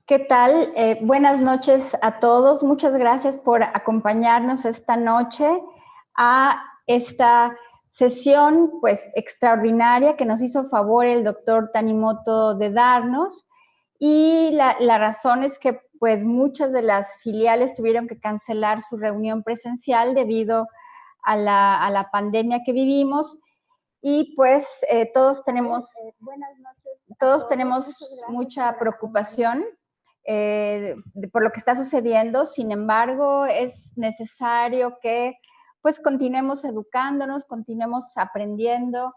¿Qué tal? Buenas noches a todos. Muchas gracias por acompañarnos esta noche a esta sesión pues extraordinaria que nos hizo favor el doctor Tanimoto de darnos. Y la razón es que pues muchas de las filiales tuvieron que cancelar su reunión presencial debido a la pandemia que vivimos. Y pues todos tenemos mucha preocupación por lo que está sucediendo. Sin embargo, es necesario que pues continuemos educándonos, continuemos aprendiendo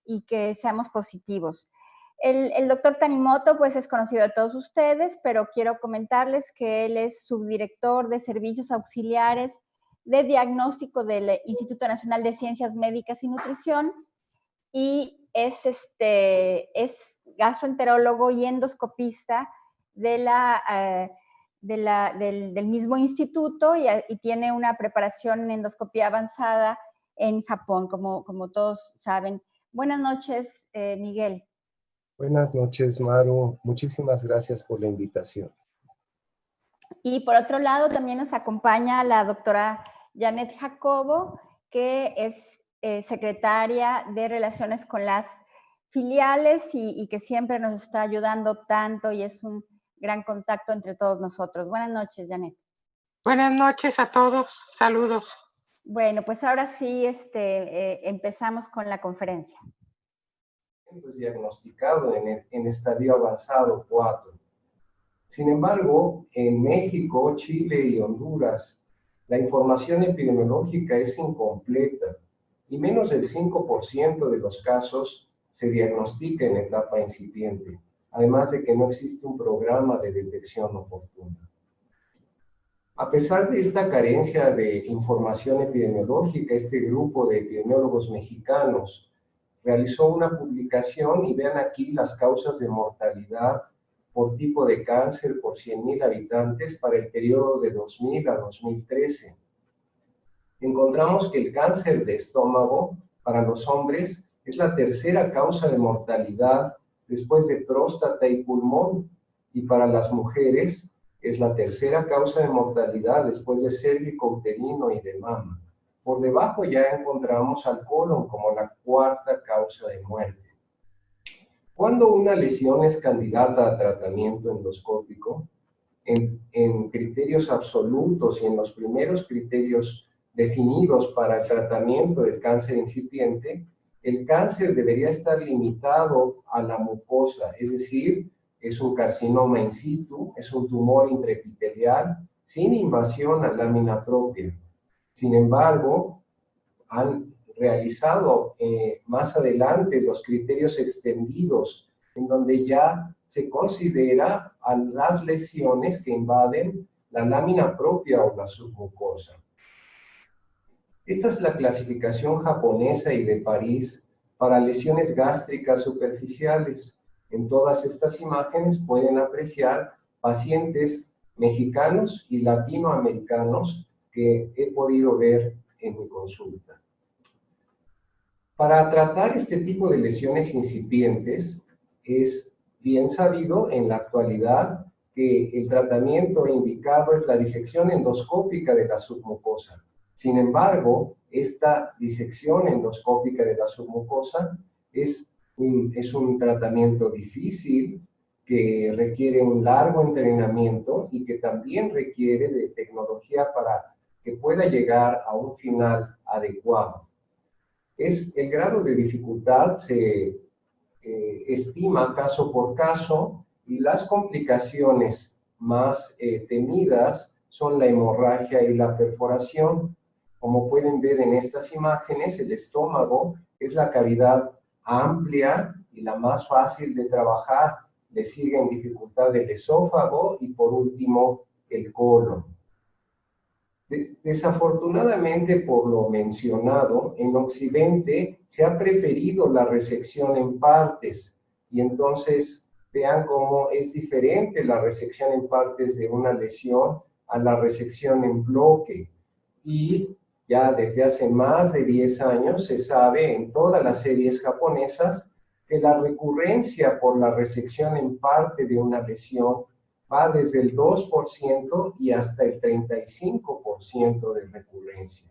y que seamos positivos. El doctor Tanimoto pues es conocido de todos ustedes, pero quiero comentarles que él es subdirector de Servicios Auxiliares de Diagnóstico del Instituto Nacional de Ciencias Médicas y Nutrición, y es gastroenterólogo y endoscopista del mismo instituto y tiene una preparación en endoscopía avanzada en Japón, como todos saben. Buenas noches, Miguel. Buenas noches, Maru. Muchísimas gracias por la invitación. Y por otro lado, también nos acompaña la doctora Janet Jacobo, que es secretaria de Relaciones con las filiales y que siempre nos está ayudando tanto y es un gran contacto entre todos nosotros. Buenas noches, Janet. Buenas noches a todos. Saludos. Bueno, pues ahora sí empezamos con la conferencia. Pues diagnosticado en estadio avanzado 4. Sin embargo, en México, Chile y Honduras, la información epidemiológica es incompleta y menos del 5% de los casos se diagnostica en etapa incipiente, además de que no existe un programa de detección oportuna. A pesar de esta carencia de información epidemiológica, este grupo de epidemiólogos mexicanos realizó una publicación y vean aquí las causas de mortalidad por tipo de cáncer por 100,000 habitantes para el periodo de 2000 a 2013. Encontramos que el cáncer de estómago para los hombres es la tercera causa de mortalidad después de próstata y pulmón, y para las mujeres es la tercera causa de mortalidad después de cérvico-uterino y de mama. Por debajo ya encontramos al colon como la cuarta causa de muerte. Cuando una lesión es candidata a tratamiento endoscópico, en criterios absolutos y en los primeros criterios definidos para el tratamiento del cáncer incipiente, el cáncer debería estar limitado a la mucosa, es decir, es un carcinoma in situ, es un tumor intraepitelial sin invasión a lámina propia. Sin embargo, han realizado más adelante los criterios extendidos, en donde ya se considera a las lesiones que invaden la lámina propia o la submucosa. Esta es la clasificación japonesa y de París para lesiones gástricas superficiales. En todas estas imágenes pueden apreciar pacientes mexicanos y latinoamericanos que he podido ver en mi consulta. Para tratar este tipo de lesiones incipientes, es bien sabido en la actualidad que el tratamiento indicado es la disección endoscópica de la submucosa. Sin embargo, esta disección endoscópica de la submucosa es un tratamiento difícil que requiere un largo entrenamiento y que también requiere de tecnología para que pueda llegar a un final adecuado. El grado de dificultad se estima caso por caso y las complicaciones más temidas son la hemorragia y la perforación. Como pueden ver en estas imágenes, el estómago es la cavidad amplia y la más fácil de trabajar. Le sigue en dificultad el esófago y por último el colon. Desafortunadamente, por lo mencionado, en Occidente se ha preferido la resección en partes y entonces vean cómo es diferente la resección en partes de una lesión a la resección en bloque. Y ya desde hace más de 10 años se sabe en todas las series japonesas que la recurrencia por la resección en parte de una lesión va desde el 2% y hasta el 35% de recurrencia.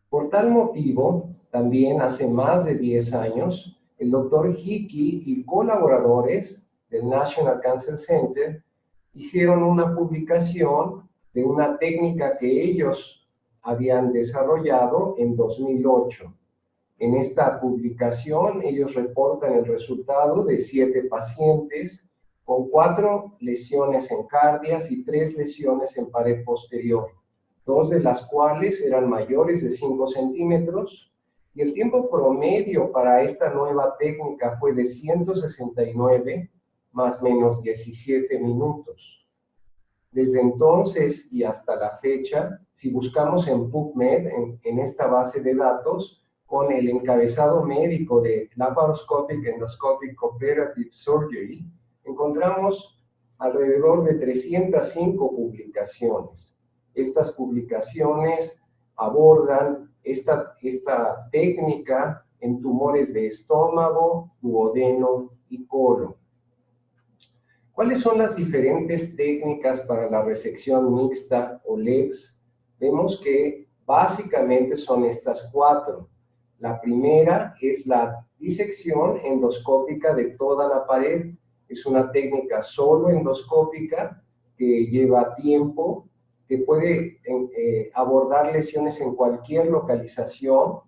Por tal motivo, también hace más de 10 años, el doctor Hickey y colaboradores del National Cancer Center hicieron una publicación de una técnica que ellos habían desarrollado en 2008. En esta publicación, ellos reportan el resultado de 7 pacientes con 4 lesiones en cardias y 3 lesiones en pared posterior, 2 de las cuales eran mayores de 5 centímetros, y el tiempo promedio para esta nueva técnica fue de 169 más menos 17 minutos. Desde entonces y hasta la fecha, si buscamos en PubMed, en esta base de datos, con el encabezado médico de Laparoscopic Endoscopic Cooperative Surgery, encontramos alrededor de 305 publicaciones. Estas publicaciones abordan esta técnica en tumores de estómago, duodeno y colon. ¿Cuáles son las diferentes técnicas para la resección mixta o LEGS? Vemos que básicamente son estas 4. La primera es la disección endoscópica de toda la pared. Es una técnica solo endoscópica que lleva tiempo, que puede abordar lesiones en cualquier localización.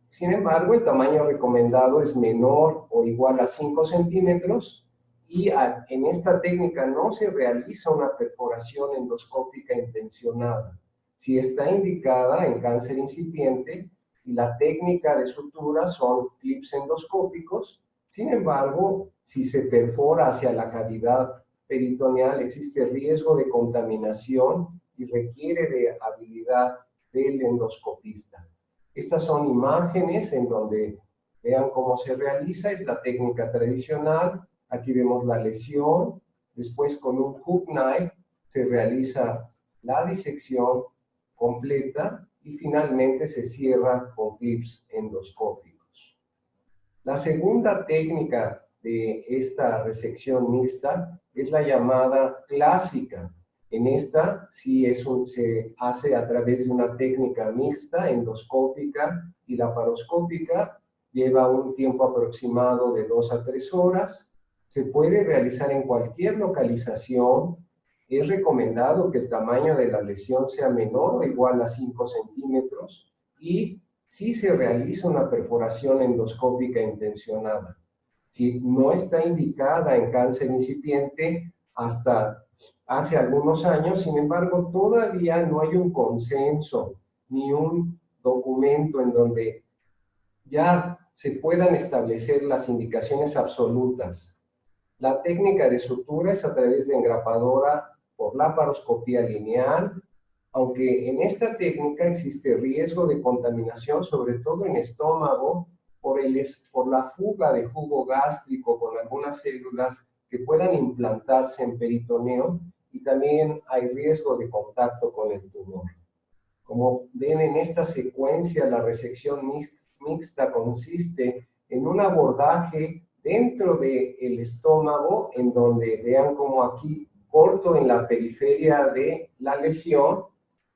Sin embargo, el tamaño recomendado es menor o igual a 5 centímetros y en esta técnica no se realiza una perforación endoscópica intencionada. Si está indicada en cáncer incipiente, y la técnica de sutura son clips endoscópicos. Sin embargo, si se perfora hacia la cavidad peritoneal, existe riesgo de contaminación y requiere de habilidad del endoscopista. Estas son imágenes en donde vean cómo se realiza. Es la técnica tradicional. Aquí vemos la lesión. Después, con un hook knife se realiza la disección completa y finalmente se cierra con clips endoscópicos. La segunda técnica de esta resección mixta es la llamada clásica. En esta sí se hace a través de una técnica mixta, endoscópica y laparoscópica. Lleva un tiempo aproximado de 2 a 3 horas. Se puede realizar en cualquier localización. Es recomendado que el tamaño de la lesión sea menor o igual a 5 centímetros y si se realiza una perforación endoscópica intencionada. Si no está indicada en cáncer incipiente hasta hace algunos años, sin embargo, todavía no hay un consenso ni un documento en donde ya se puedan establecer las indicaciones absolutas. La técnica de sutura es a través de engrapadora por laparoscopía lineal, aunque en esta técnica existe riesgo de contaminación, sobre todo en estómago, por la fuga de jugo gástrico con algunas células que puedan implantarse en peritoneo, y también hay riesgo de contacto con el tumor. Como ven en esta secuencia, la resección mixta consiste en un abordaje dentro del estómago, en donde vean como aquí corto en la periferia de la lesión,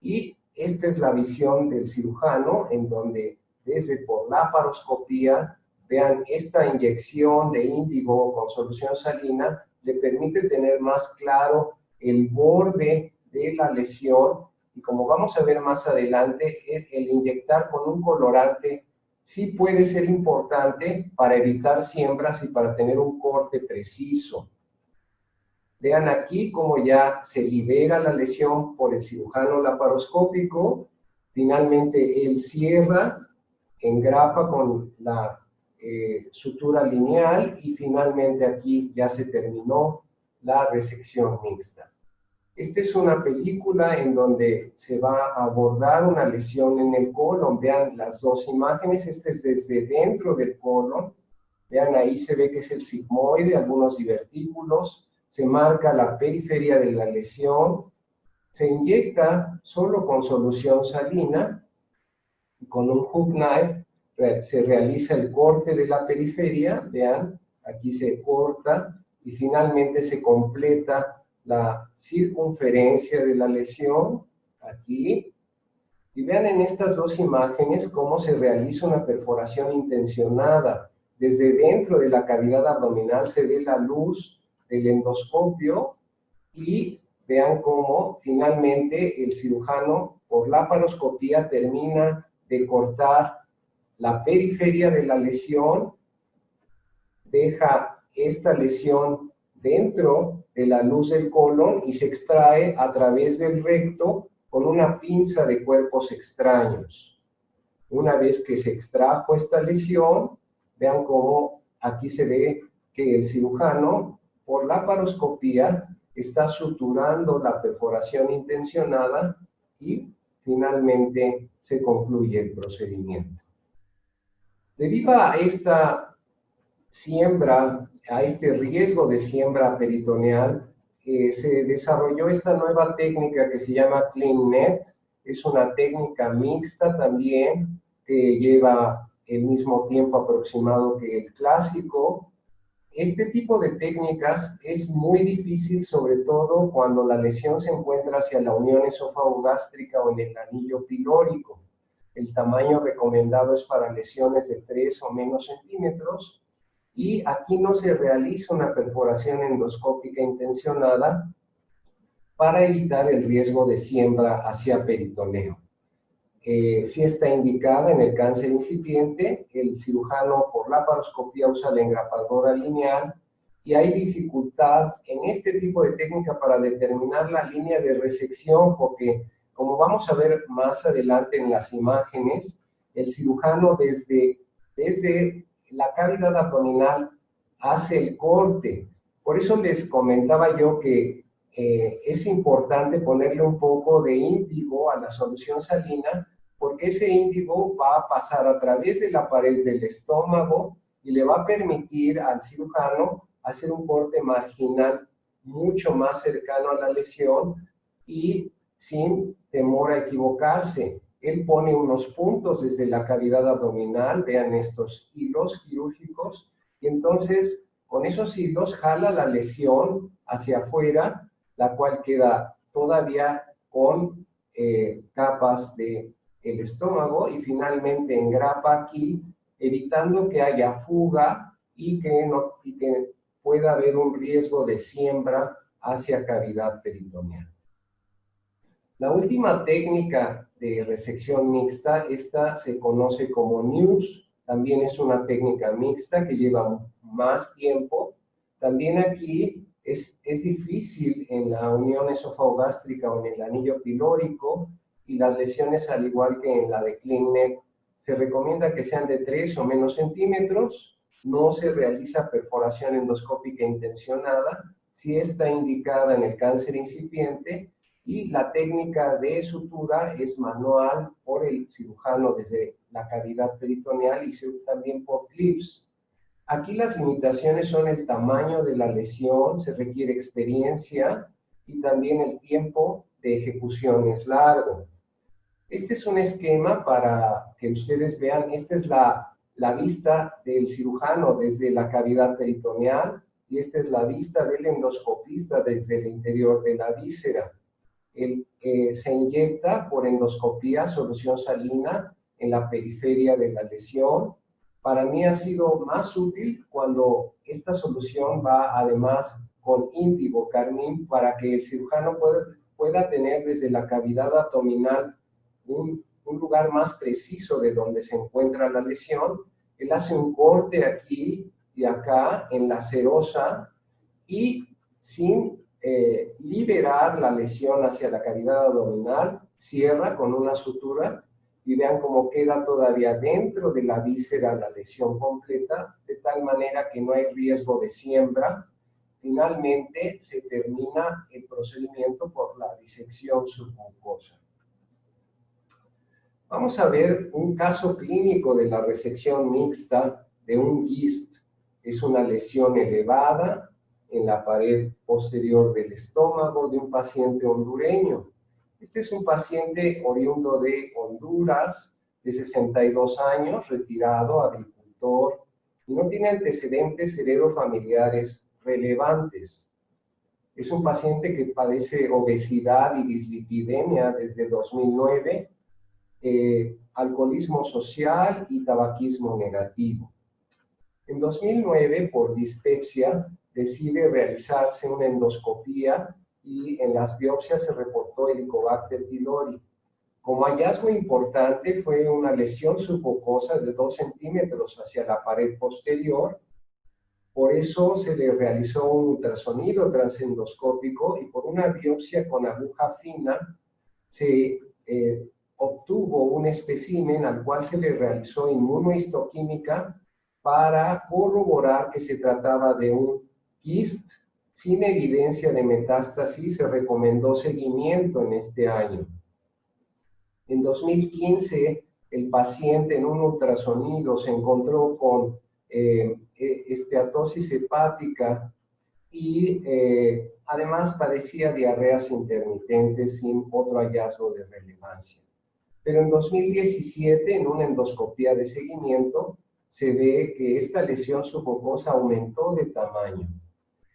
y esta es la visión del cirujano, en donde desde por laparoscopía, vean esta inyección de índigo con solución salina, le permite tener más claro el borde de la lesión, y como vamos a ver más adelante, el inyectar con un colorante sí puede ser importante para evitar siembras y para tener un corte preciso. Vean aquí cómo ya se libera la lesión por el cirujano laparoscópico. Finalmente él cierra, engrapa con la sutura lineal y finalmente aquí ya se terminó la resección mixta. Esta es una película en donde se va a abordar una lesión en el colon. Vean las dos imágenes. Esta es desde dentro del colon. Vean, ahí se ve que es el sigmoide, algunos divertículos. Se marca la periferia de la lesión. Se inyecta solo con solución salina. Y con un hook knife se realiza el corte de la periferia. Vean, aquí se corta y finalmente se completa la circunferencia de la lesión, aquí. Y vean en estas dos imágenes cómo se realiza una perforación intencionada. Desde dentro de la cavidad abdominal se ve la luz del endoscopio y vean cómo finalmente el cirujano por laparoscopía termina de cortar la periferia de la lesión, deja esta lesión dentro de la luz del colon y se extrae a través del recto con una pinza de cuerpos extraños. Una vez que se extrajo esta lesión, vean cómo aquí se ve que el cirujano, por laparoscopía, está suturando la perforación intencionada y finalmente se concluye el procedimiento. Debido a esta siembra, a este riesgo de siembra peritoneal, se desarrolló esta nueva técnica que se llama CleanNet. Es una técnica mixta también, que lleva el mismo tiempo aproximado que el clásico. Este tipo de técnicas es muy difícil, sobre todo cuando la lesión se encuentra hacia la unión esófago-gástrica o en el anillo pilórico. El tamaño recomendado es para lesiones de 3 o menos centímetros, y aquí no se realiza una perforación endoscópica intencionada para evitar el riesgo de siembra hacia peritoneo. Si está indicada en el cáncer incipiente, el cirujano por laparoscopía usa la engrapadora lineal, y hay dificultad en este tipo de técnica para determinar la línea de resección, porque como vamos a ver más adelante en las imágenes, el cirujano desde la cavidad abdominal hace el corte. Por eso les comentaba yo que es importante ponerle un poco de índigo a la solución salina, porque ese índigo va a pasar a través de la pared del estómago y le va a permitir al cirujano hacer un corte marginal mucho más cercano a la lesión y sin temor a equivocarse. Él pone unos puntos desde la cavidad abdominal, vean estos hilos quirúrgicos, y entonces con esos hilos jala la lesión hacia afuera, la cual queda todavía con capas del estómago, y finalmente engrapa aquí, evitando que haya fuga y que pueda haber un riesgo de siembra hacia cavidad peritoneal. La última técnica de resección mixta, esta se conoce como NEWS, también es una técnica mixta que lleva más tiempo. También aquí es difícil en la unión esofagogástrica o en el anillo pilórico, y las lesiones, al igual que en la de CleanNet, se recomienda que sean de 3 o menos centímetros. No se realiza perforación endoscópica intencionada si está indicada en el cáncer incipiente, y la técnica de sutura es manual por el cirujano desde la cavidad peritoneal y también por clips. Aquí las limitaciones son el tamaño de la lesión, se requiere experiencia, y también el tiempo de ejecución es largo. Este es un esquema para que ustedes vean. Esta es la vista del cirujano desde la cavidad peritoneal, y esta es la vista del endoscopista desde el interior de la víscera. Se inyecta por endoscopía solución salina en la periferia de la lesión. Para mí ha sido más útil cuando esta solución va además con índigo carmín, para que el cirujano pueda tener desde la cavidad abdominal un lugar más preciso de donde se encuentra la lesión. Él hace un corte aquí y acá en la serosa, y sin liberar la lesión hacia la cavidad abdominal, cierra con una sutura, y vean cómo queda todavía dentro de la víscera la lesión completa, de tal manera que no hay riesgo de siembra. Finalmente se termina el procedimiento por la disección submucosa. Vamos a ver un caso clínico de la resección mixta de un GIST. Es una lesión elevada en la pared posterior del estómago de un paciente hondureño. Este es un paciente oriundo de Honduras, de 62 años, retirado, agricultor, y no tiene antecedentes heredofamiliares relevantes. Es un paciente que padece obesidad y dislipidemia desde 2009, alcoholismo social y tabaquismo negativo. En 2009, por dispepsia, decide realizarse una endoscopía y en las biopsias se reportó Helicobacter pylori. Como hallazgo importante fue una lesión submucosa de 2 centímetros hacia la pared posterior. Por eso se le realizó un ultrasonido transendoscópico y por una biopsia con aguja fina se obtuvo un espécimen al cual se le realizó inmunohistoquímica para corroborar que se trataba de un quist. Sin evidencia de metástasis, se recomendó seguimiento en este año. En 2015, el paciente en un ultrasonido se encontró con esteatosis hepática y además padecía diarreas intermitentes sin otro hallazgo de relevancia. Pero en 2017, en una endoscopía de seguimiento, se ve que esta lesión submucosa aumentó de tamaño.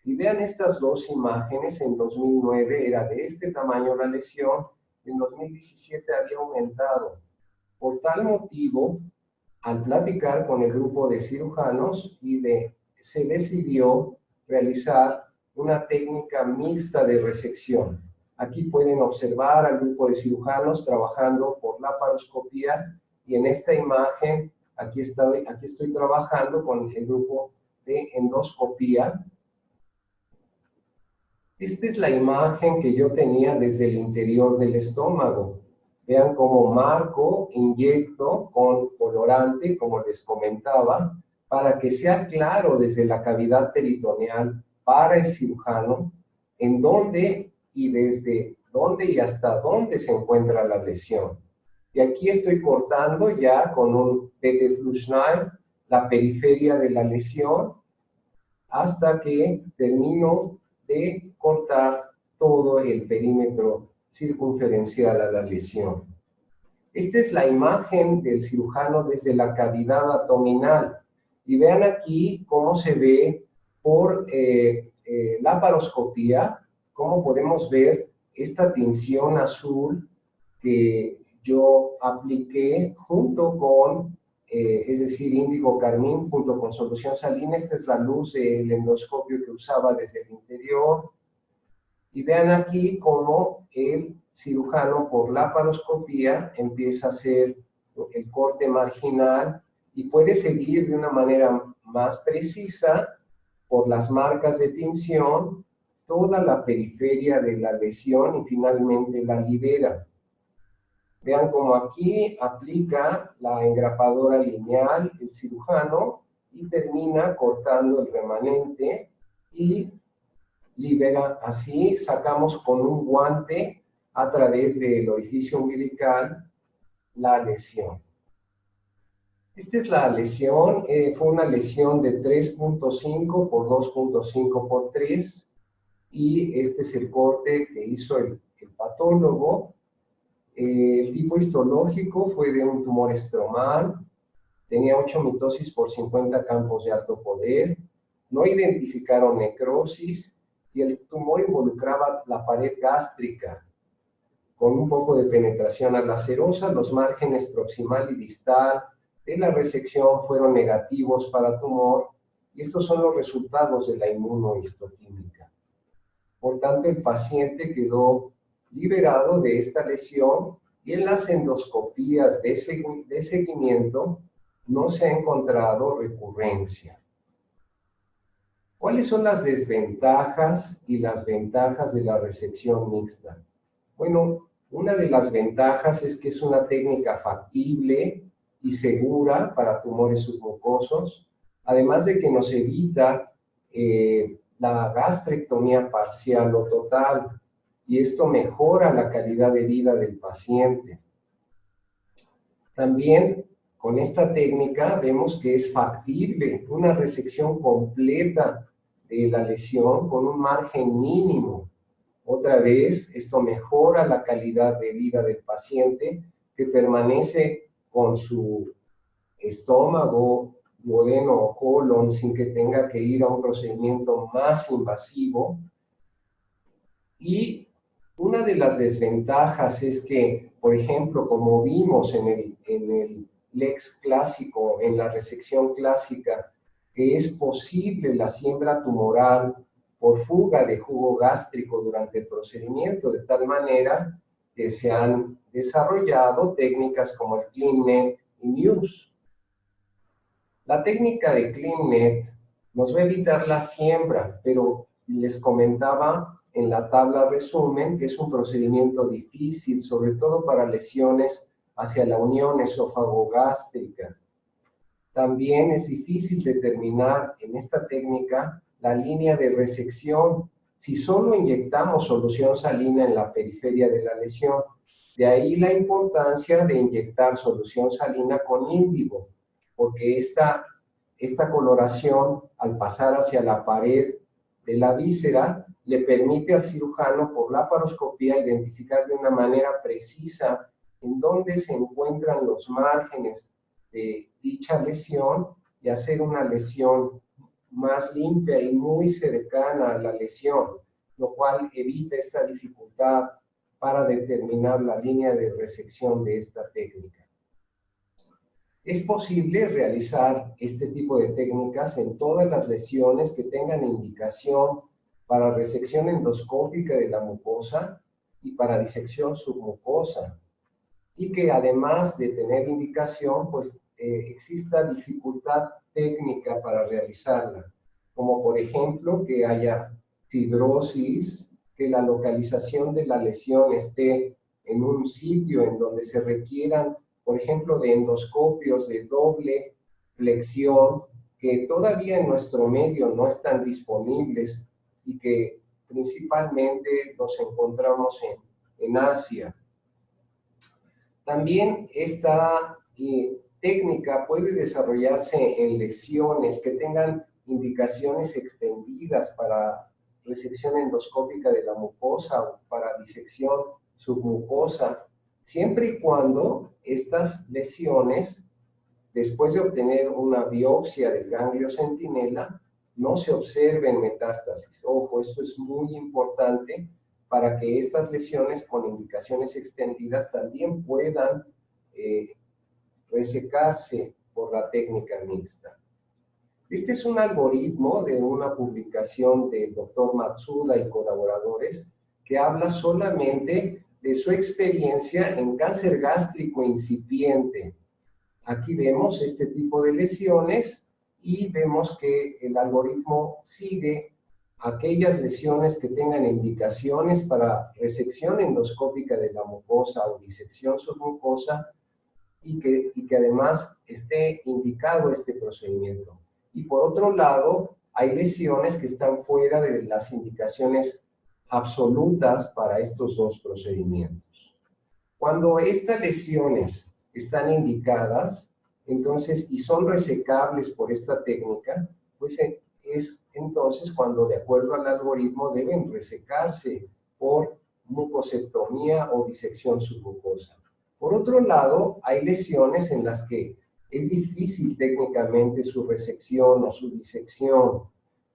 Y vean estas dos imágenes, en 2009 era de este tamaño la lesión, en 2017 había aumentado. Por tal motivo, al platicar con el grupo de cirujanos, se decidió realizar una técnica mixta de resección. Aquí pueden observar al grupo de cirujanos trabajando por laparoscopía y en esta imagen, aquí estoy trabajando con el grupo de endoscopía. Esta es la imagen que yo tenía desde el interior del estómago. Vean cómo marco, inyecto con colorante, como les comentaba, para que sea claro desde la cavidad peritoneal para el cirujano en dónde y desde dónde y hasta dónde se encuentra la lesión. Y aquí estoy cortando ya con un Bettelfluss-Knife la periferia de la lesión hasta que termino de cortar todo el perímetro circunferencial a la lesión. Esta es la imagen del cirujano desde la cavidad abdominal. Y vean aquí cómo se ve por laparoscopía, cómo podemos ver esta tinción azul que yo apliqué junto con, es decir, índigo carmín junto con solución salina. Esta es la luz del endoscopio que usaba desde el interior. Y vean aquí cómo el cirujano por laparoscopía empieza a hacer el corte marginal y puede seguir de una manera más precisa por las marcas de tinción toda la periferia de la lesión y finalmente la libera. Vean cómo aquí aplica la engrapadora lineal el cirujano y termina cortando el remanente y libera. Así sacamos con un guante a través del orificio umbilical la lesión. Esta es la lesión, fue una lesión de 3.5 por 2.5 por 3 y este es el corte que hizo el patólogo. El tipo histológico fue de un tumor estromal, tenía 8 mitosis por 50 campos de alto poder, no identificaron necrosis y el tumor involucraba la pared gástrica con un poco de penetración a la serosa. Los márgenes proximal y distal de la resección fueron negativos para tumor y estos son los resultados de la inmunohistoquímica. Por tanto, el paciente quedó liberado de esta lesión y en las endoscopías de seguimiento no se ha encontrado recurrencia. ¿Cuáles son las desventajas y las ventajas de la resección mixta? Bueno, una de las ventajas es que es una técnica factible y segura para tumores submucosos, además de que nos evita la gastrectomía parcial o total, y esto mejora la calidad de vida del paciente. También con esta técnica vemos que es factible una resección completa de la lesión con un margen mínimo. Otra vez, esto mejora la calidad de vida del paciente que permanece con su estómago duodeno o colon sin que tenga que ir a un procedimiento más invasivo. Y una de las desventajas es que, por ejemplo, como vimos en el LEX clásico, en la resección clásica, que es posible la siembra tumoral por fuga de jugo gástrico durante el procedimiento, de tal manera que se han desarrollado técnicas como el CleanNet y Muse. La técnica de CleanNet nos va a evitar la siembra, pero les comentaba en la tabla resumen que es un procedimiento difícil, sobre todo para lesiones hacia la unión esófago-gástrica. También es difícil determinar en esta técnica la línea de resección si solo inyectamos solución salina en la periferia de la lesión. De ahí la importancia de inyectar solución salina con índigo, porque esta coloración, al pasar hacia la pared de la víscera, le permite al cirujano por laparoscopía identificar de una manera precisa en dónde se encuentran los márgenes de dicha lesión y hacer una lesión más limpia y muy cercana a la lesión, lo cual evita esta dificultad para determinar la línea de resección de esta técnica. Es posible realizar este tipo de técnicas en todas las lesiones que tengan indicación para resección endoscópica de la mucosa y para disección submucosa, y que además de tener indicación, pues exista dificultad técnica para realizarla, como por ejemplo que haya fibrosis, que la localización de la lesión esté en un sitio en donde se requieran, por ejemplo, de endoscopios de doble flexión, que todavía en nuestro medio no están disponibles y que principalmente los encontramos en Asia. También esta técnica puede desarrollarse en lesiones que tengan indicaciones extendidas para resección endoscópica de la mucosa o para disección submucosa, siempre y cuando estas lesiones, después de obtener una biopsia del ganglio centinela, no se observen metástasis. Ojo, esto es muy importante para que estas lesiones con indicaciones extendidas también puedan resecarse por la técnica mixta. Este es un algoritmo de una publicación del doctor Matsuda y colaboradores que habla solamente de su experiencia en cáncer gástrico incipiente. Aquí vemos este tipo de lesiones y vemos que el algoritmo sigue aquellas lesiones que tengan indicaciones para resección endoscópica de la mucosa o disección submucosa y que además esté indicado este procedimiento. Y por otro lado, hay lesiones que están fuera de las indicaciones absolutas para estos dos procedimientos. Cuando estas lesiones están indicadas, entonces, y son resecables por esta técnica, pues es entonces cuando de acuerdo al algoritmo deben resecarse por mucosectomía o disección submucosa. Por otro lado, hay lesiones en las que es difícil técnicamente su resección o su disección,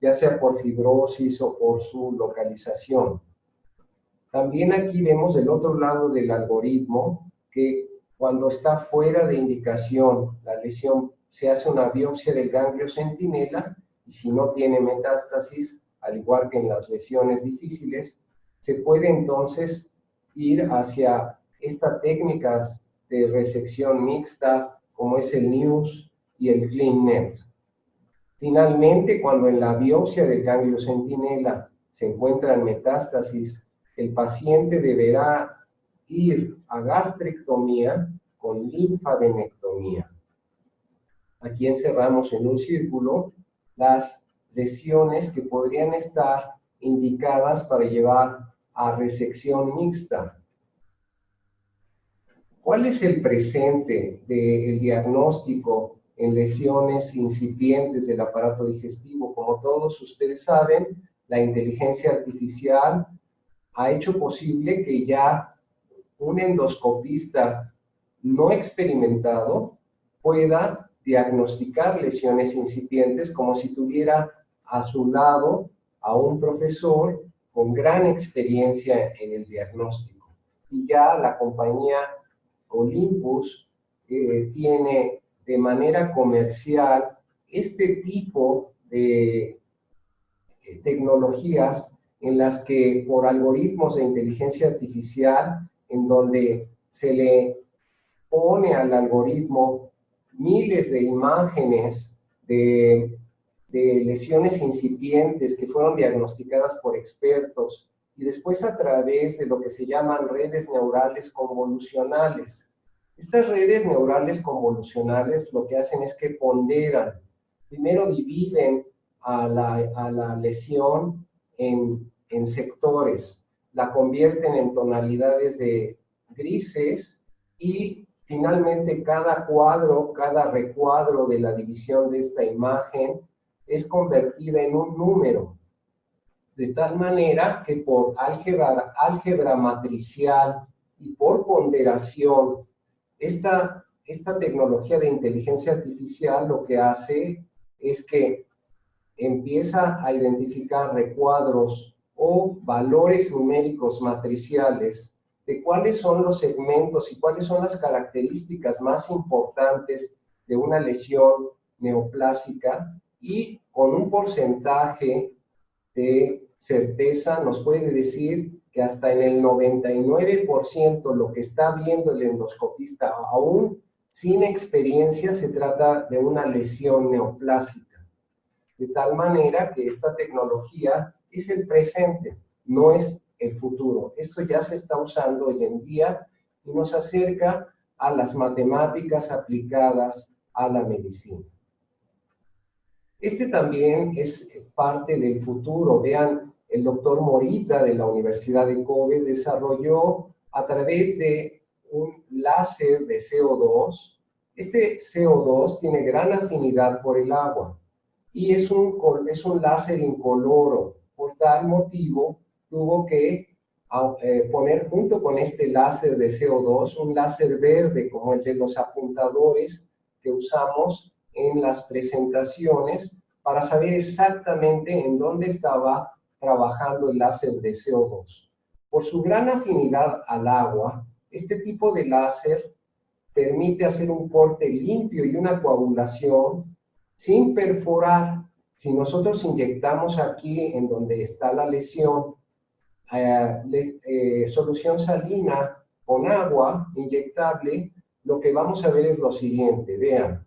ya sea por fibrosis o por su localización. También aquí vemos del otro lado del algoritmo que cuando está fuera de indicación la lesión, se hace una biopsia del ganglio centinela y si no tiene metástasis, al igual que en las lesiones difíciles, se puede entonces ir hacia estas técnicas de resección mixta como es el Muse y el CleanNet. Finalmente, cuando en la biopsia del ganglio centinela se encuentran metástasis, el paciente deberá ir a gastrectomía con linfadenectomía. Aquí encerramos en un círculo las lesiones que podrían estar indicadas para llevar a resección mixta. ¿Cuál es el presente del diagnóstico en lesiones incipientes del aparato digestivo? Como todos ustedes saben, la inteligencia artificial ha hecho posible que ya un endoscopista no experimentado pueda diagnosticar lesiones incipientes como si tuviera a su lado a un profesor con gran experiencia en el diagnóstico. Y ya la compañía Olympus tiene de manera comercial este tipo de tecnologías en las que por algoritmos de inteligencia artificial, en donde se le pone al algoritmo miles de imágenes de lesiones incipientes que fueron diagnosticadas por expertos y después a través de lo que se llaman redes neurales convolucionales. Estas redes neurales convolucionales lo que hacen es que ponderan, primero dividen a la lesión en sectores, la convierten en tonalidades de grises y finalmente cada cuadro, cada recuadro de la división de esta imagen es convertida en un número, de tal manera que por álgebra matricial y por ponderación, esta tecnología de inteligencia artificial lo que hace es que empieza a identificar recuadros o valores numéricos matriciales de cuáles son los segmentos y cuáles son las características más importantes de una lesión neoplásica, y con un porcentaje de certeza nos puede decir que hasta en el 99% lo que está viendo el endoscopista, aún sin experiencia, se trata de una lesión neoplásica. De tal manera que esta tecnología es el presente, no es el futuro. Esto ya se está usando hoy en día y nos acerca a las matemáticas aplicadas a la medicina. Este también es parte del futuro. Vean, el doctor Morita de la Universidad de Kobe desarrolló a través de un láser de CO2. Este CO2 tiene gran afinidad por el agua y es un láser incoloro. Por tal motivo, tuvo que poner junto con este láser de CO2 un láser verde como el de los apuntadores que usamos en las presentaciones para saber exactamente en dónde estaba trabajando el láser de CO2. Por su gran afinidad al agua, este tipo de láser permite hacer un corte limpio y una coagulación sin perforar. Si nosotros inyectamos aquí en donde está la lesión solución salina con agua inyectable, lo que vamos a ver es lo siguiente. Vean,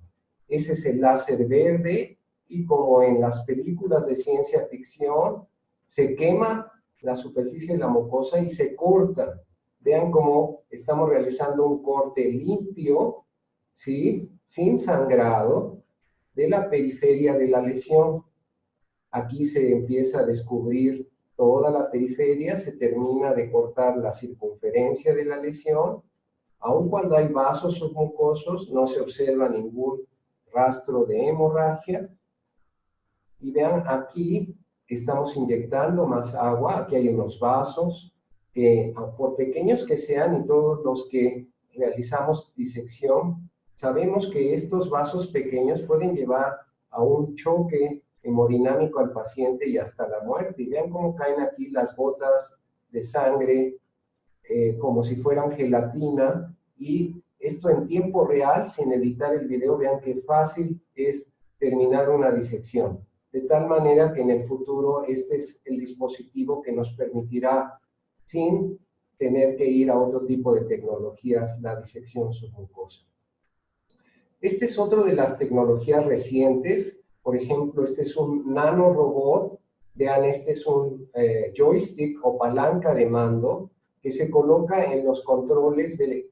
ese es el láser verde y como en las películas de ciencia ficción, se quema la superficie de la mucosa y se corta. Vean cómo estamos realizando un corte limpio, ¿sí?, sin sangrado, de la periferia de la lesión. Aquí se empieza a descubrir toda la periferia, se termina de cortar la circunferencia de la lesión. Aun cuando hay vasos submucosos, no se observa ningún rastro de hemorragia. Y vean, aquí estamos inyectando más agua, aquí hay unos vasos, que por pequeños que sean, y todos los que realizamos disección, sabemos que estos vasos pequeños pueden llevar a un choque hemodinámico al paciente y hasta la muerte. Y vean cómo caen aquí las gotas de sangre como si fueran gelatina, y esto en tiempo real, sin editar el video. Vean qué fácil es terminar una disección. De tal manera que en el futuro este es el dispositivo que nos permitirá, sin tener que ir a otro tipo de tecnologías, la disección submucosa. Este es otro de las tecnologías recientes. Por ejemplo, este es un nanorobot. Vean, este es un joystick o palanca de mando que se coloca en los controles del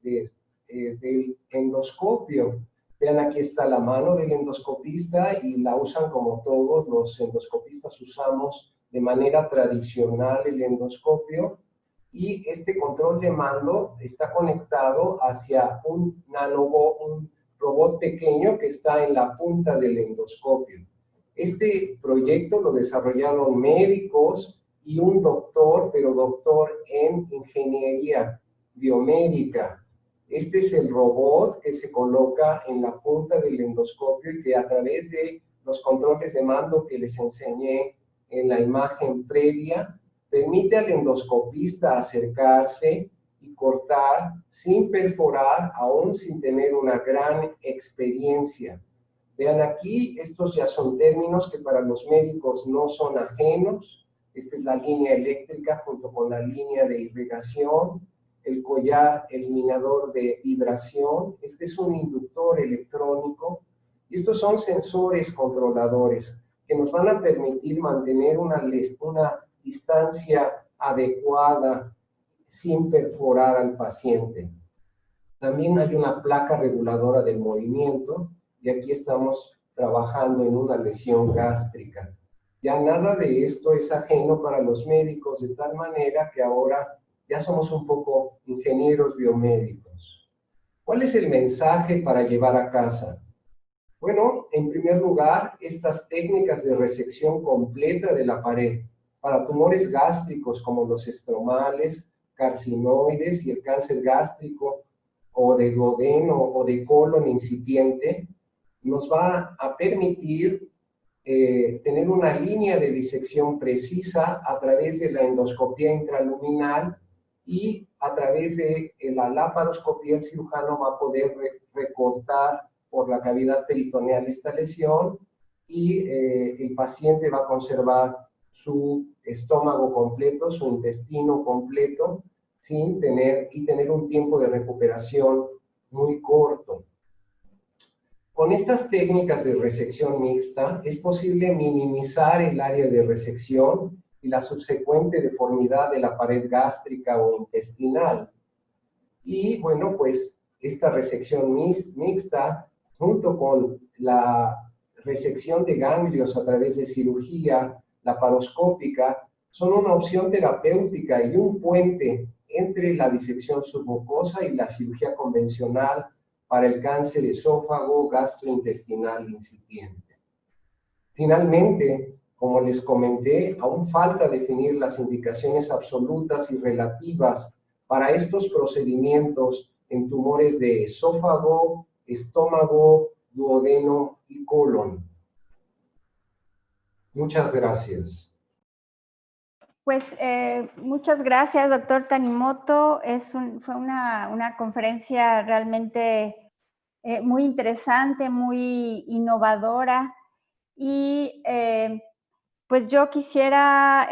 endoscopio. Vean, aquí está la mano del endoscopista y la usan como todos los endoscopistas usamos de manera tradicional el endoscopio. Y este control de mando está conectado hacia un robot pequeño que está en la punta del endoscopio. Este proyecto lo desarrollaron médicos y un doctor, pero doctor en ingeniería biomédica. Este es el robot que se coloca en la punta del endoscopio y que a través de los controles de mando que les enseñé en la imagen previa, permite al endoscopista acercarse y cortar sin perforar, aún sin tener una gran experiencia. Vean aquí, estos ya son términos que para los médicos no son ajenos. Esta es la línea eléctrica junto con la línea de irrigación, el collar eliminador de vibración. Este es un inductor electrónico. Y estos son sensores controladores que nos van a permitir mantener una distancia adecuada sin perforar al paciente. También hay una placa reguladora del movimiento y aquí estamos trabajando en una lesión gástrica. Ya nada de esto es ajeno para los médicos, de tal manera que ahora ya somos un poco ingenieros biomédicos. ¿Cuál es el mensaje para llevar a casa? Bueno, en primer lugar, estas técnicas de resección completa de la pared para tumores gástricos como los estromales, carcinoides y el cáncer gástrico o de duodeno o de colon incipiente, nos va a permitir tener una línea de disección precisa a través de la endoscopía intraluminal y a través de la laparoscopía el cirujano va a poder recortar por la cavidad peritoneal esta lesión y el paciente va a conservar su estómago completo, su intestino completo, sin tener un tiempo de recuperación muy corto. Con estas técnicas de resección mixta es posible minimizar el área de resección y la subsecuente deformidad de la pared gástrica o intestinal. Y bueno, pues esta resección mixta, junto con la resección de ganglios a través de cirugía laparoscópica, son una opción terapéutica y un puente entre la disección submucosa y la cirugía convencional para el cáncer esófago gastrointestinal incipiente. Finalmente, como les comenté, aún falta definir las indicaciones absolutas y relativas para estos procedimientos en tumores de esófago, estómago, duodeno y colon. Muchas gracias. Pues muchas gracias, doctor Tanimoto. Fue una conferencia realmente muy interesante, muy innovadora. Y pues yo quisiera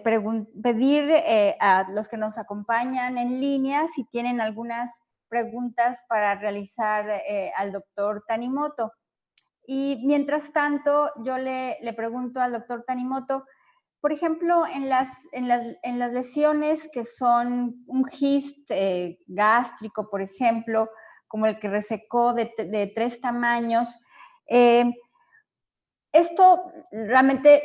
pedir a los que nos acompañan en línea si tienen algunas preguntas para realizar al doctor Tanimoto. Y mientras tanto, yo le pregunto al doctor Tanimoto, por ejemplo, en las lesiones que son un GIST gástrico, por ejemplo, como el que resecó de 3 tamaños, esto realmente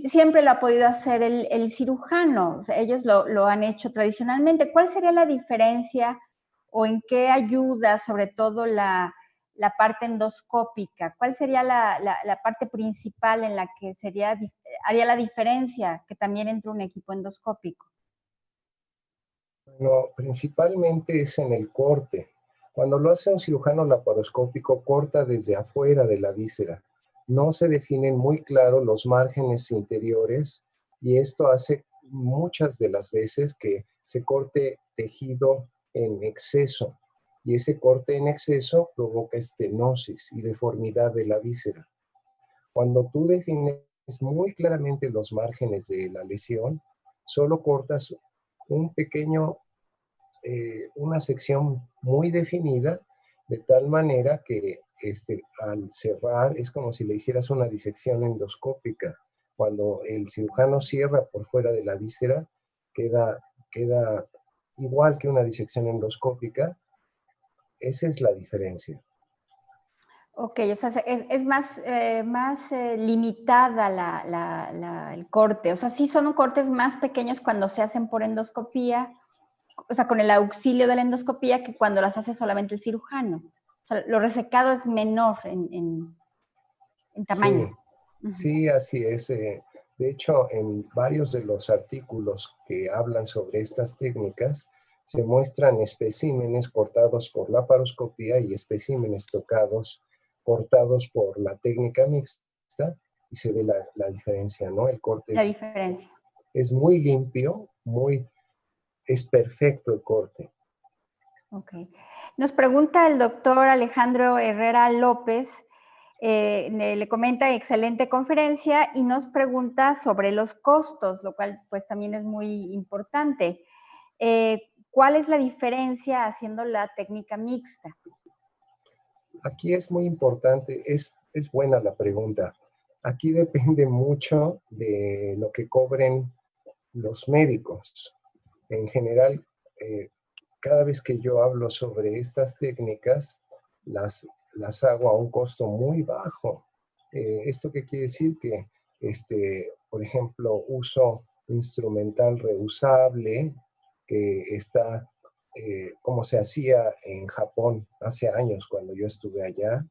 siempre lo ha podido hacer el cirujano, o sea, ellos lo han hecho tradicionalmente. ¿Cuál sería la diferencia o en qué ayuda sobre todo la parte endoscópica? ¿Cuál sería la parte principal en la que haría la diferencia que también entre un equipo endoscópico? Bueno, principalmente es en el corte. Cuando lo hace un cirujano laparoscópico, corta desde afuera de la víscera. No se definen muy claro los márgenes interiores y esto hace muchas de las veces que se corte tejido en exceso. Y ese corte en exceso provoca estenosis y deformidad de la víscera. Cuando tú defines muy claramente los márgenes de la lesión, solo cortas un pequeño, una sección muy definida, de tal manera que al cerrar es como si le hicieras una disección endoscópica. Cuando el cirujano cierra por fuera de la víscera, queda igual que una disección endoscópica. Esa es la diferencia. Ok, o sea, es más limitada el corte. O sea, sí son cortes más pequeños cuando se hacen por endoscopía, o sea, con el auxilio de la endoscopía que cuando las hace solamente el cirujano. O sea, lo resecado es menor en tamaño. Sí, sí, así es. De hecho, en varios de los artículos que hablan sobre estas técnicas, se muestran especímenes cortados por laparoscopía y especímenes cortados por la técnica mixta, y se ve la diferencia, ¿no? El corte La diferencia. es muy limpio, es perfecto el corte. Ok. Nos pregunta el doctor Alejandro Herrera López, le comenta excelente conferencia y nos pregunta sobre los costos, lo cual pues también es muy importante. ¿Cuál es la diferencia haciendo la técnica mixta? Aquí es muy importante, es buena la pregunta. Aquí depende mucho de lo que cobren los médicos. En general, cada vez que yo hablo sobre estas técnicas, las hago a un costo muy bajo. ¿Esto qué quiere decir? Que, por ejemplo, uso instrumental reusable, que está como se hacía en Japón hace años cuando yo estuve allá.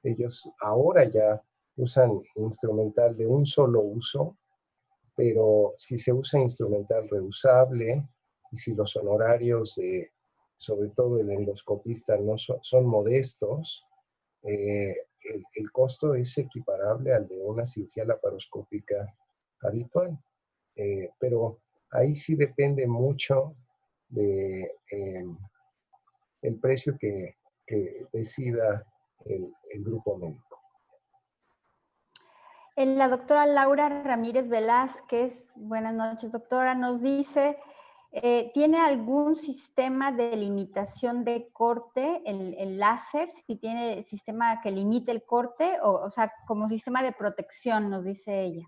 Ellos ahora ya usan instrumental de un solo uso, pero si se usa instrumental reusable y si los honorarios sobre todo el endoscopista, no son modestos, el costo es equiparable al de una cirugía laparoscópica habitual. Pero ahí sí depende mucho de el precio que decida el grupo médico. La doctora Laura Ramírez Velázquez, buenas noches doctora, nos dice, ¿tiene algún sistema de limitación de corte, el láser? Si tiene sistema que limite el corte, o sea, como sistema de protección, nos dice ella.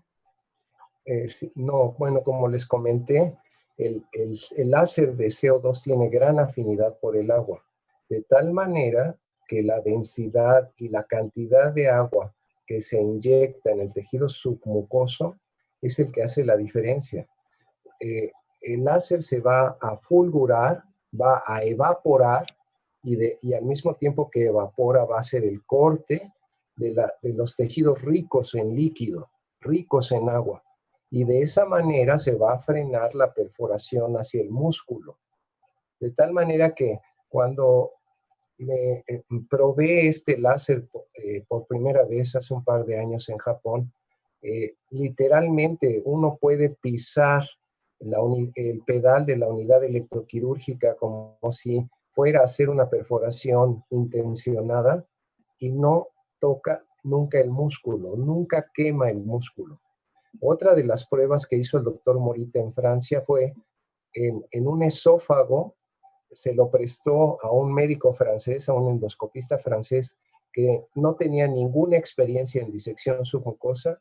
No, bueno, como les comenté, el láser de CO2 tiene gran afinidad por el agua, de tal manera que la densidad y la cantidad de agua que se inyecta en el tejido submucoso es el que hace la diferencia. El láser se va a fulgurar, va a evaporar, y al mismo tiempo que evapora va a hacer el corte de los tejidos ricos en líquido, ricos en agua. Y de esa manera se va a frenar la perforación hacia el músculo. De tal manera que cuando me probé este láser por primera vez hace un par de años en Japón, literalmente uno puede pisar el pedal de la unidad electroquirúrgica como si fuera a hacer una perforación intencionada y no toca nunca el músculo, nunca quema el músculo. Otra de las pruebas que hizo el doctor Morita en Francia fue en un esófago. Se lo prestó a un médico francés, a un endoscopista francés que no tenía ninguna experiencia en disección submucosa.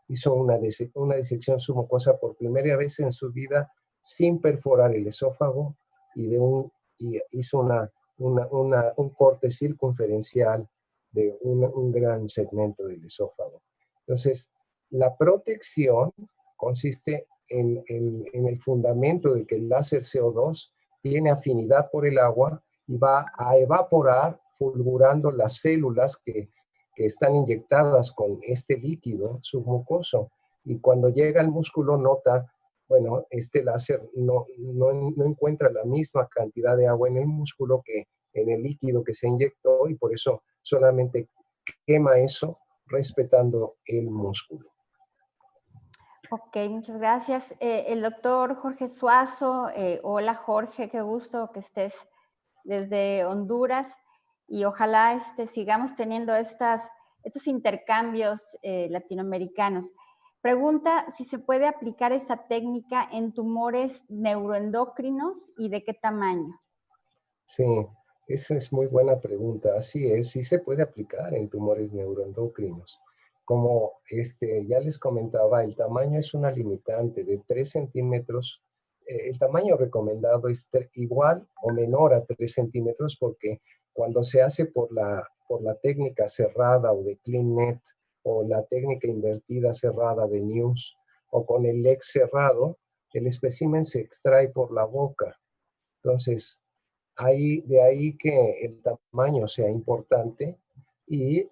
Hizo una disección submucosa por primera vez en su vida sin perforar el esófago y hizo un corte circunferencial de un gran segmento del esófago. Entonces, la protección consiste en el fundamento de que el láser CO2 tiene afinidad por el agua y va a evaporar fulgurando las células que están inyectadas con este líquido submucoso. Y cuando llega al músculo nota, bueno, este láser no encuentra la misma cantidad de agua en el músculo que en el líquido que se inyectó, y por eso solamente quema eso respetando el músculo. Ok, muchas gracias. El doctor Jorge Suazo, hola Jorge, qué gusto que estés desde Honduras y ojalá sigamos teniendo estos intercambios latinoamericanos. Pregunta si se puede aplicar esta técnica en tumores neuroendocrinos y de qué tamaño. Sí, esa es muy buena pregunta. Así es, sí se puede aplicar en tumores neuroendocrinos. Como ya les comentaba, el tamaño es una limitante de 3 centímetros. El tamaño recomendado es igual o menor a 3 centímetros porque cuando se hace por la técnica cerrada o de CleanNet o la técnica invertida cerrada de News o con el LEX cerrado, el espécimen se extrae por la boca. Entonces, de ahí que el tamaño sea importante y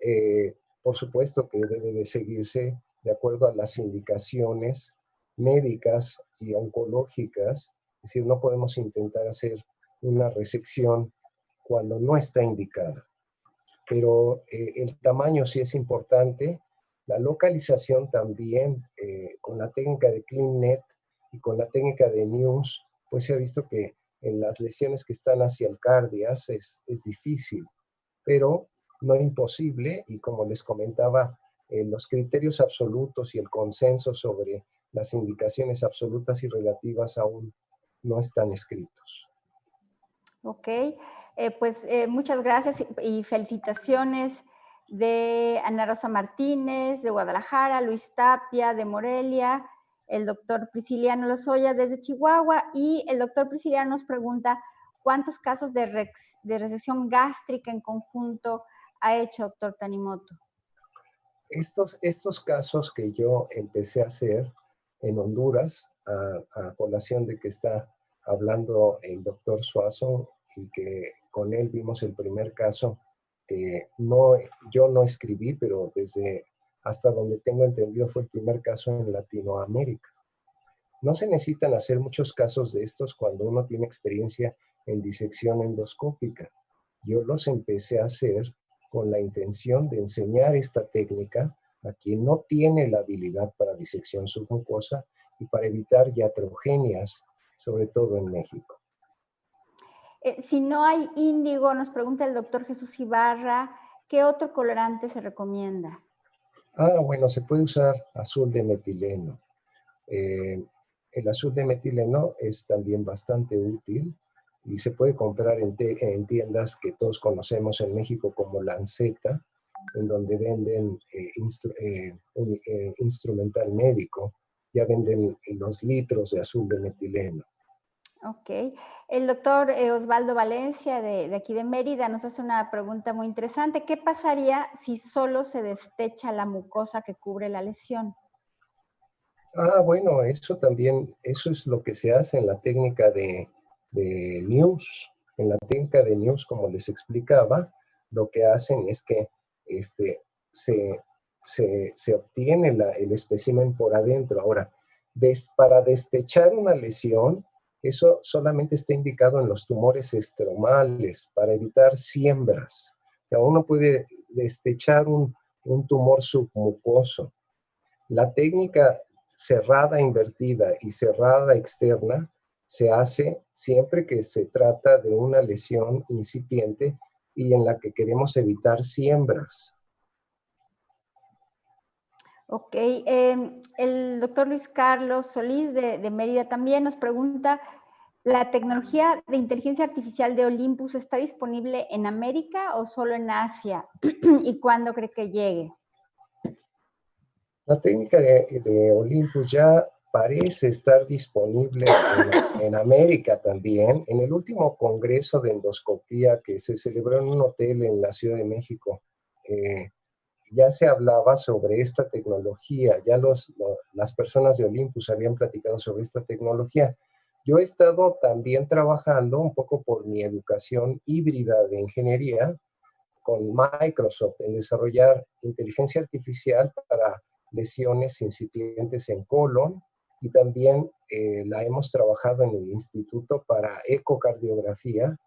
por supuesto que debe de seguirse de acuerdo a las indicaciones médicas y oncológicas Es decir, no podemos intentar hacer una resección cuando no está indicada. Pero el tamaño sí es importante. La localización también, con la técnica de CleanNet y con la técnica de NEWS, pues se ha visto que en las lesiones que están hacia el cardias es difícil, pero no imposible. Y como les comentaba, los criterios absolutos y el consenso sobre las indicaciones absolutas y relativas aún no están escritos. Ok, muchas gracias y felicitaciones de Ana Rosa Martínez, de Guadalajara, Luis Tapia, de Morelia, el doctor Prisciliano Lozoya desde Chihuahua, y el doctor Prisciliano nos pregunta cuántos casos de resección gástrica en conjunto ha hecho doctor Tanimoto. Estos casos que yo empecé a hacer en Honduras, a colación de que está hablando el doctor Suazo, y que con él vimos el primer caso que yo no escribí, pero desde hasta donde tengo entendido fue el primer caso en Latinoamérica. No se necesitan hacer muchos casos de estos cuando uno tiene experiencia en disección endoscópica. Yo los empecé a hacer con la intención de enseñar esta técnica a quien no tiene la habilidad para disección submucosa y para evitar iatrogenias, sobre todo en México. Si no hay índigo, nos pregunta el doctor Jesús Ibarra, ¿qué otro colorante se recomienda? Bueno, se puede usar azul de metileno. El azul de metileno es también bastante útil y se puede comprar en tiendas que todos conocemos en México como Lanceta, en donde venden instrumental médico. Ya venden los litros de azul de metileno. Ok. El doctor Osvaldo Valencia, de aquí de Mérida, nos hace una pregunta muy interesante. ¿Qué pasaría si solo se destecha la mucosa que cubre la lesión? Bueno, eso es lo que se hace en la técnica de NEWS. En la técnica de NEWS, como les explicaba, lo que hacen es que se obtiene el espécimen por adentro. Ahora, para destechar una lesión, eso solamente está indicado en los tumores estromales, para evitar siembras. O sea, uno puede destechar un tumor submucoso. La técnica cerrada invertida y cerrada externa se hace siempre que se trata de una lesión incipiente y en la que queremos evitar siembras. Ok, el doctor Luis Carlos Solís de Mérida también nos pregunta, ¿la tecnología de inteligencia artificial de Olympus está disponible en América o solo en Asia? ¿Y cuándo cree que llegue? La técnica de Olympus ya parece estar disponible en América también. En el último congreso de endoscopía que se celebró en un hotel en la Ciudad de México, ya se hablaba sobre esta tecnología, ya las personas de Olympus habían platicado sobre esta tecnología. Yo he estado también trabajando un poco por mi educación híbrida de ingeniería con Microsoft en desarrollar inteligencia artificial para lesiones incipientes en colon, y también la hemos trabajado en el instituto para ecocardiografía,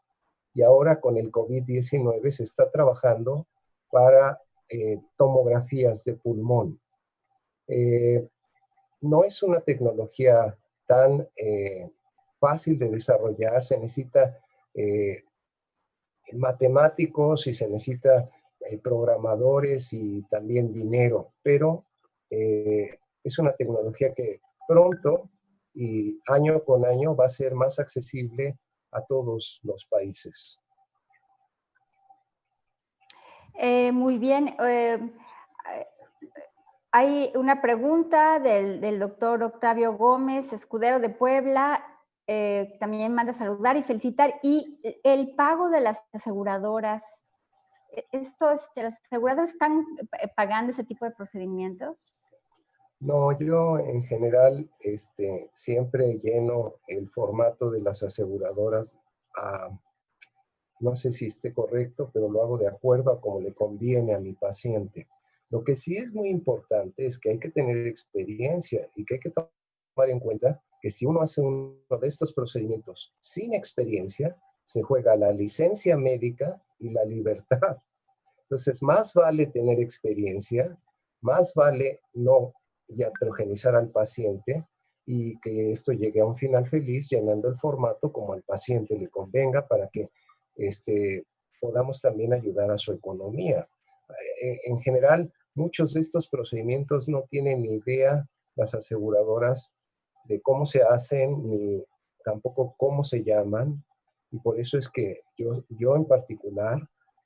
y ahora con el COVID-19 se está trabajando para tomografías de pulmón. No es una tecnología tan fácil de desarrollar, se necesita matemáticos y se necesita programadores y también dinero, pero es una tecnología que pronto y año con año va a ser más accesible a todos los países. Muy bien. Hay una pregunta del doctor Octavio Gómez, escudero de Puebla. También manda saludar y felicitar. Y el pago de las aseguradoras, ¿las aseguradoras están pagando ese tipo de procedimientos? No, yo en general siempre lleno el formato de las aseguradoras. No sé si esté correcto, pero lo hago de acuerdo a cómo le conviene a mi paciente. Lo que sí es muy importante es que hay que tener experiencia y que hay que tomar en cuenta que si uno hace uno de estos procedimientos sin experiencia, se juega la licencia médica y la libertad. Entonces, más vale tener experiencia, más vale no iatrogenizar al paciente y que esto llegue a un final feliz llenando el formato como al paciente le convenga para que podamos también ayudar a su economía. En general, muchos de estos procedimientos no tienen ni idea las aseguradoras de cómo se hacen ni tampoco cómo se llaman, y por eso es que yo en particular,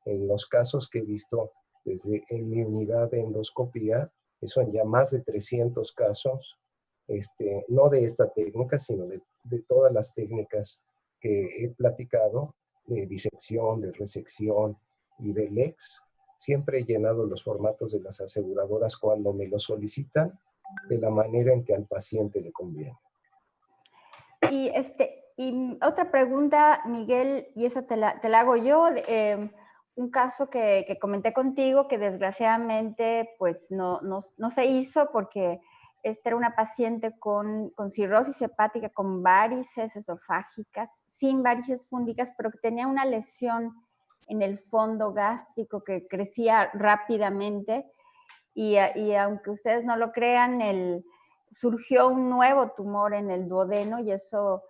en los casos que he visto en mi unidad de endoscopía, que son ya más de 300 casos, no de esta técnica, sino de todas las técnicas que he platicado, de disección, de resección y de LEX, siempre he llenado los formatos de las aseguradoras cuando me lo solicitan, de la manera en que al paciente le conviene. Y otra pregunta, Miguel, y esa te la hago yo. Un caso que comenté contigo que desgraciadamente pues no se hizo porque esta era una paciente con cirrosis hepática, con varices esofágicas, sin varices fúngicas, pero que tenía una lesión en el fondo gástrico que crecía rápidamente y aunque ustedes no lo crean, surgió un nuevo tumor en el duodeno y eso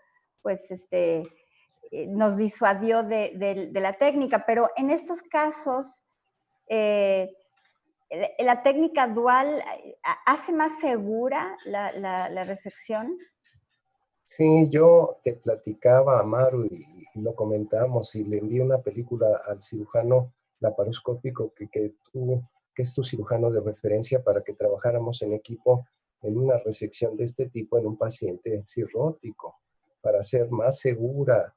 pues nos disuadió de la técnica, pero en estos casos la técnica dual hace más segura la resección. Sí, yo te platicaba, Amaru, y lo comentamos, y le envié una película al cirujano laparoscópico que es tu cirujano de referencia, para que trabajáramos en equipo en una resección de este tipo en un paciente cirrótico, para hacer más segura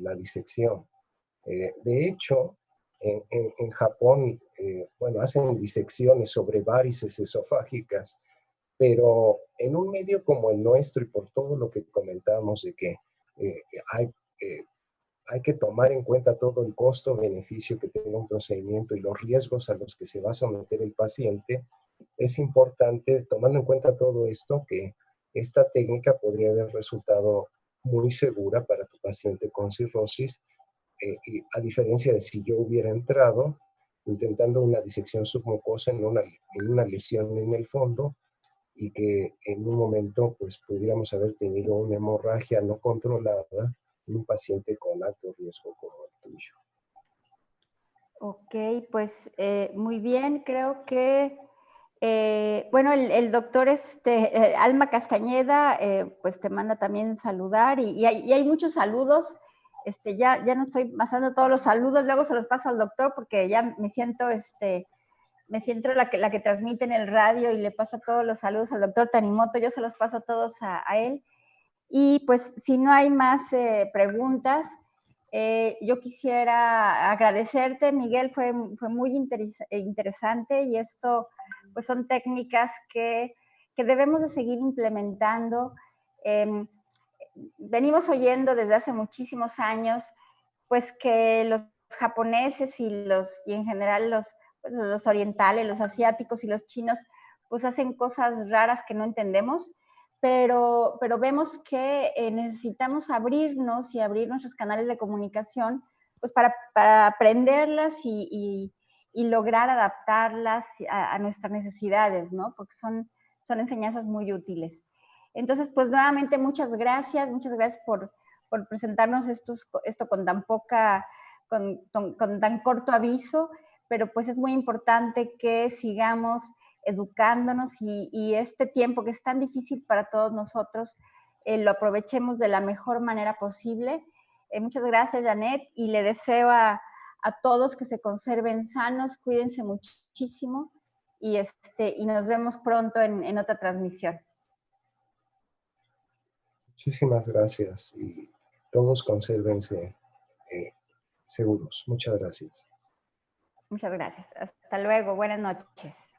la disección. De hecho, en Japón, bueno, hacen disecciones sobre varices esofágicas, pero en un medio como el nuestro y por todo lo que comentamos de que hay, hay que tomar en cuenta todo el costo-beneficio que tenga un procedimiento y los riesgos a los que se va a someter el paciente, es importante, tomando en cuenta todo esto, que esta técnica podría haber resultado muy segura para tu paciente con cirrosis, y a diferencia de si yo hubiera entrado intentando una disección submucosa en una lesión en el fondo, y que en un momento pues pudiéramos haber tenido una hemorragia no controlada en un paciente con alto riesgo como el tuyo. Ok, pues muy bien, creo que, bueno, el doctor Alma Castañeda, pues te manda también saludar y hay muchos saludos. Ya no estoy pasando todos los saludos, luego se los paso al doctor porque ya me siento la que transmite en el radio y le pasa todos los saludos al doctor Tanimoto, yo se los paso todos a él. Y pues si no hay más preguntas, yo quisiera agradecerte, Miguel, fue muy interesante y esto pues son técnicas que debemos de seguir implementando. Venimos oyendo desde hace muchísimos años pues que los japoneses y en general los orientales, los asiáticos y los chinos, pues hacen cosas raras que no entendemos, pero vemos que necesitamos abrirnos y abrir nuestros canales de comunicación, pues para aprenderlas y lograr adaptarlas a nuestras necesidades, ¿no? Porque son enseñanzas muy útiles. Entonces, pues nuevamente muchas gracias por presentarnos esto con tan con tan corto aviso, pero pues es muy importante que sigamos educándonos y este tiempo que es tan difícil para todos nosotros, lo aprovechemos de la mejor manera posible. Muchas gracias, Janet, y le deseo a todos que se conserven sanos, cuídense muchísimo y nos vemos pronto en otra transmisión. Muchísimas gracias y todos consérvense seguros. Muchas gracias. Muchas gracias. Hasta luego. Buenas noches.